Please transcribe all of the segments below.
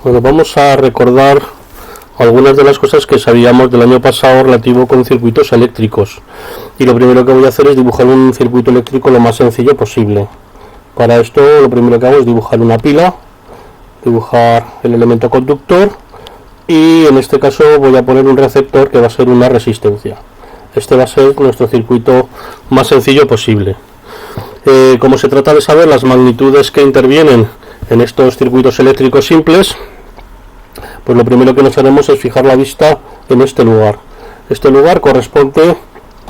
Bueno, vamos a recordar algunas de las cosas que sabíamos del año pasado relativo con circuitos eléctricos. Y lo primero que voy a hacer es dibujar un circuito eléctrico lo más sencillo posible. Para esto lo primero que hago es dibujar una pila, dibujar el elemento conductor y en este caso voy a poner un receptor que va a ser una resistencia. Este va a ser nuestro circuito más sencillo posible. Como se trata de saber las magnitudes que intervienen en estos circuitos eléctricos simples, pues lo primero que nos haremos es fijar la vista en este lugar. Este lugar corresponde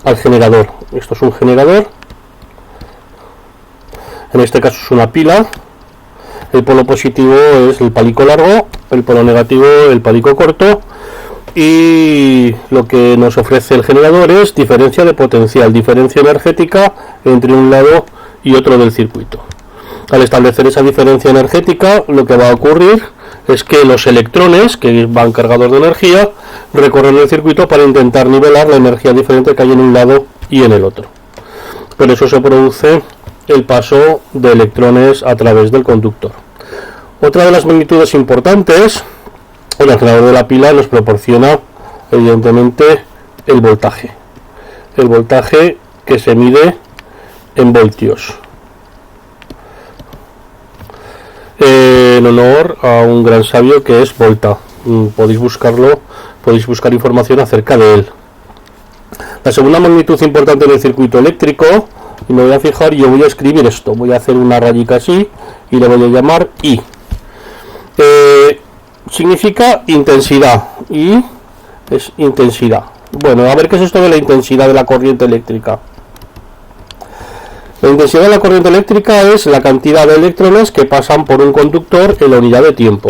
al generador. Esto es un generador, en este caso es una pila. El polo positivo es el palico largo, el polo negativo el palico corto, y lo que nos ofrece el generador es diferencia de potencial, diferencia energética entre un lado y otro del circuito. Al establecer esa diferencia energética, lo que va a ocurrir es que los electrones, que van cargados de energía, recorren el circuito para intentar nivelar la energía diferente que hay en un lado y en el otro. Por eso se produce el paso de electrones a través del conductor. Otra de las magnitudes importantes, el generador de la pila nos proporciona evidentemente el voltaje. El voltaje que se mide en voltios. En honor a un gran sabio que es Volta. Podéis buscarlo, podéis buscar información acerca de él. La segunda magnitud importante en el circuito eléctrico, y me voy a fijar, yo voy a escribir esto, voy a hacer una rayita así y le voy a llamar I. Significa intensidad, I es intensidad. Bueno, a ver qué es esto de la intensidad de la corriente eléctrica. La intensidad de la corriente eléctrica es la cantidad de electrones que pasan por un conductor en la unidad de tiempo.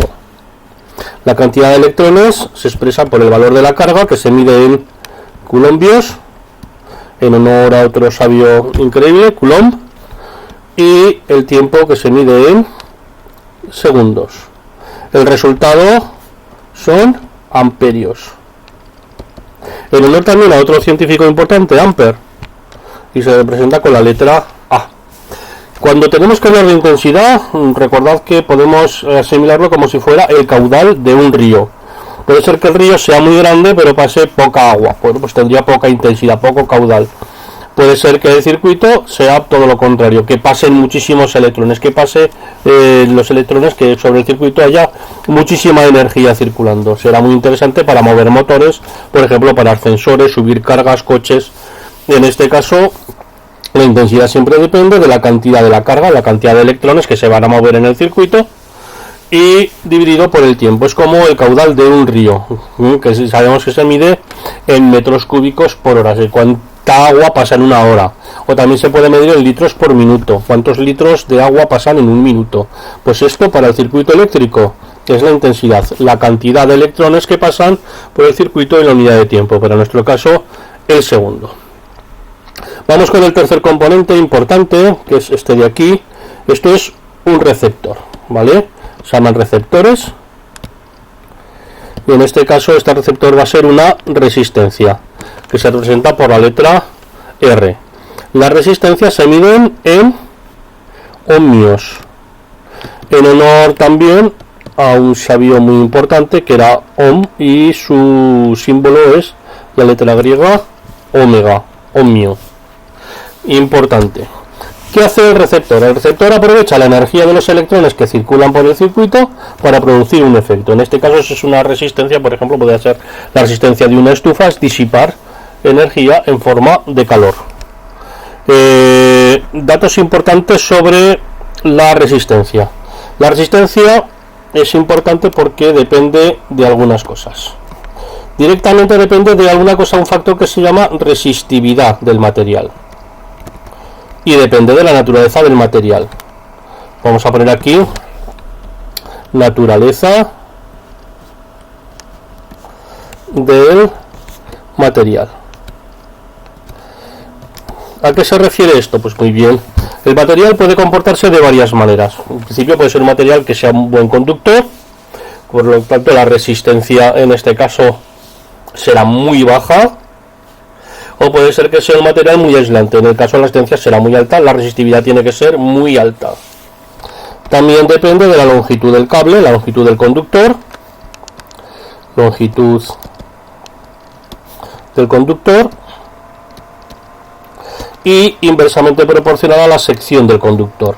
La cantidad de electrones se expresa por el valor de la carga, que se mide en coulombios, en honor a otro sabio increíble, Coulomb, y el tiempo, que se mide en segundos. El resultado son amperios. En honor también a otro científico importante, Ampere, y se representa con la letra A. Cuando tenemos que hablar de intensidad, recordad que podemos asimilarlo como si fuera el caudal de un río. Puede ser que el río sea muy grande pero pase poca agua, bueno, pues tendría poca intensidad, poco caudal. Puede ser que el circuito sea todo lo contrario, que pasen muchísimos electrones, que pase los electrones, que sobre el circuito haya muchísima energía circulando. Será muy interesante para mover motores, por ejemplo para ascensores, subir cargas, coches. En este caso, la intensidad siempre depende de la cantidad de la carga, la cantidad de electrones que se van a mover en el circuito, y dividido por el tiempo. Es como el caudal de un río, que sabemos que se mide en metros cúbicos por hora, de cuánta agua pasa en una hora. O también se puede medir en litros por minuto, cuántos litros de agua pasan en un minuto. Pues esto para el circuito eléctrico es la intensidad, la cantidad de electrones que pasan por el circuito en la unidad de tiempo, pero en nuestro caso el segundo. Vamos con el tercer componente importante, que es este de aquí. Esto es un receptor, ¿vale? Se llaman receptores. Y en este caso este receptor va a ser una resistencia, que se representa por la letra R. Las resistencias se miden en ohmios, en honor también a un sabio muy importante que era Ohm, y su símbolo es la letra griega omega, ohmio. Importante. ¿Qué hace el receptor? El receptor aprovecha la energía de los electrones que circulan por el circuito para producir un efecto. En este caso, si es una resistencia, por ejemplo, puede ser la resistencia de una estufa, es disipar energía en forma de calor. Datos importantes sobre la resistencia. La resistencia es importante porque depende de algunas cosas. Directamente depende de alguna cosa, un factor que se llama resistividad del material. Y depende de la naturaleza del material. Vamos a poner aquí naturaleza del material. ¿A qué se refiere esto? Pues muy bien. El material puede comportarse de varias maneras. En principio puede ser un material que sea un buen conductor, por lo tanto la resistencia en este caso será muy baja. O puede ser que sea un material muy aislante. En el caso de la resistencia será muy alta, la resistividad tiene que ser muy alta. También depende de la longitud del cable, la longitud del conductor, longitud del conductor, y inversamente proporcional a la sección del conductor.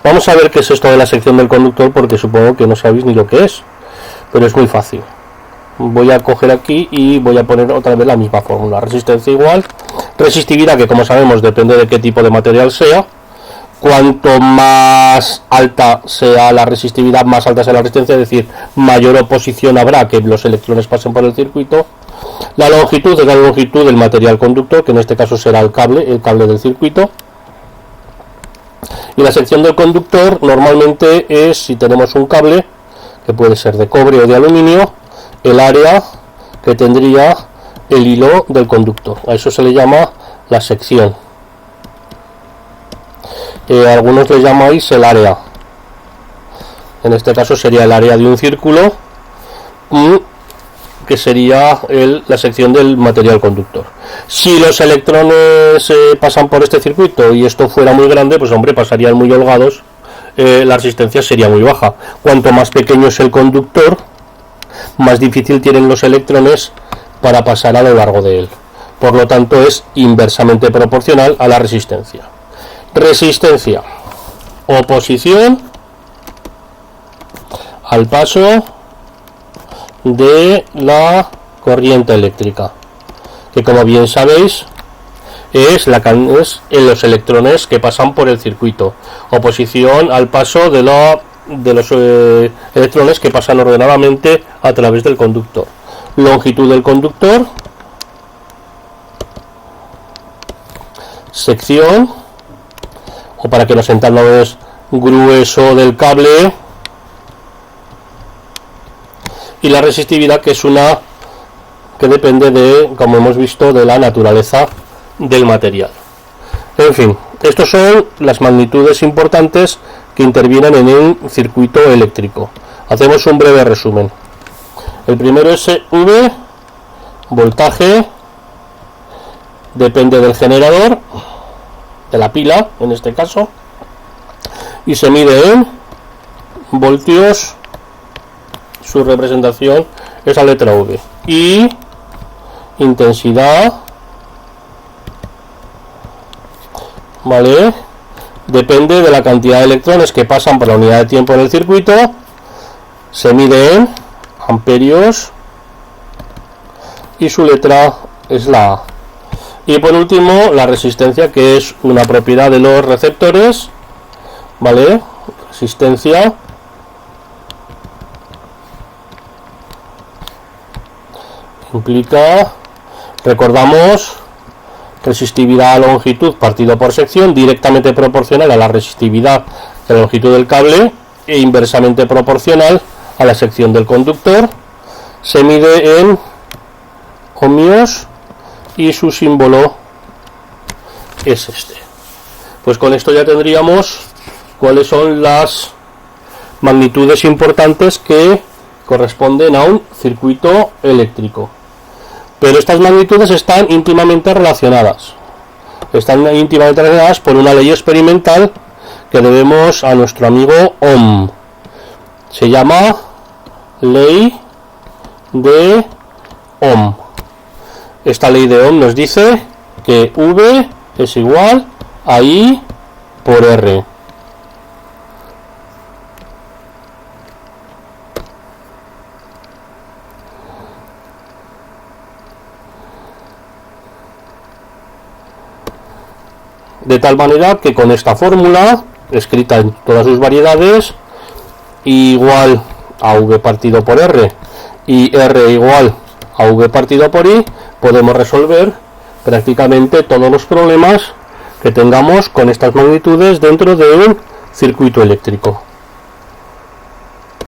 Vamos a ver qué es esto de la sección del conductor, porque supongo que no sabéis ni lo que es, pero es muy fácil. Voy a coger aquí y voy a poner otra vez la misma fórmula. Resistencia igual, resistividad, que como sabemos depende de qué tipo de material sea. Cuanto más alta sea la resistividad, más alta sea la resistencia, es decir, mayor oposición habrá que los electrones pasen por el circuito. La longitud es la longitud del material conductor, que en este caso será el cable del circuito. Y la sección del conductor normalmente es, si tenemos un cable, que puede ser de cobre o de aluminio, el área que tendría el hilo del conductor. A eso se le llama la sección. Algunos le llamáis el área. En este caso sería el área de un círculo, que sería la sección del material conductor. Si los electrones pasan por este circuito y esto fuera muy grande, pues hombre, pasarían muy holgados, la resistencia sería muy baja. Cuanto más pequeño es el conductor, más difícil tienen los electrones para pasar a lo largo de él. Por lo tanto, es inversamente proporcional a la resistencia. Resistencia, oposición al paso de la corriente eléctrica, que como bien sabéis es los electrones que pasan por el circuito. Oposición al paso de los electrones que pasan ordenadamente a través del conductor. Longitud del conductor, sección, o para que nos entendamos, grueso del cable, y la resistividad, que es una que depende de, como hemos visto, de la naturaleza del material. En fin, estos son las magnitudes importantes que intervienen en un circuito eléctrico. Hacemos un breve resumen. El primero es V, voltaje, depende del generador, de la pila en este caso, y se mide en voltios. Su representación es la letra V. Y intensidad, vale, depende de la cantidad de electrones que pasan por la unidad de tiempo en el circuito. Se mide en amperios y su letra es la A. Y por último, la resistencia, que es una propiedad de los receptores, vale, resistencia implica, recordamos, resistividad a longitud partido por sección, directamente proporcional a la resistividad de la longitud del cable e inversamente proporcional a la sección del conductor. Se mide en ohmios y su símbolo es este. Pues con esto ya tendríamos cuáles son las magnitudes importantes que corresponden a un circuito eléctrico. Pero estas magnitudes están íntimamente relacionadas. Están íntimamente relacionadas por una ley experimental que debemos a nuestro amigo Ohm. Se llama ley de Ohm. Esta ley de Ohm nos dice que V es igual a I por R. De tal manera que con esta fórmula, escrita en todas sus variedades, igual a V partido por R y R igual a V partido por I, podemos resolver prácticamente todos los problemas que tengamos con estas magnitudes dentro de un circuito eléctrico.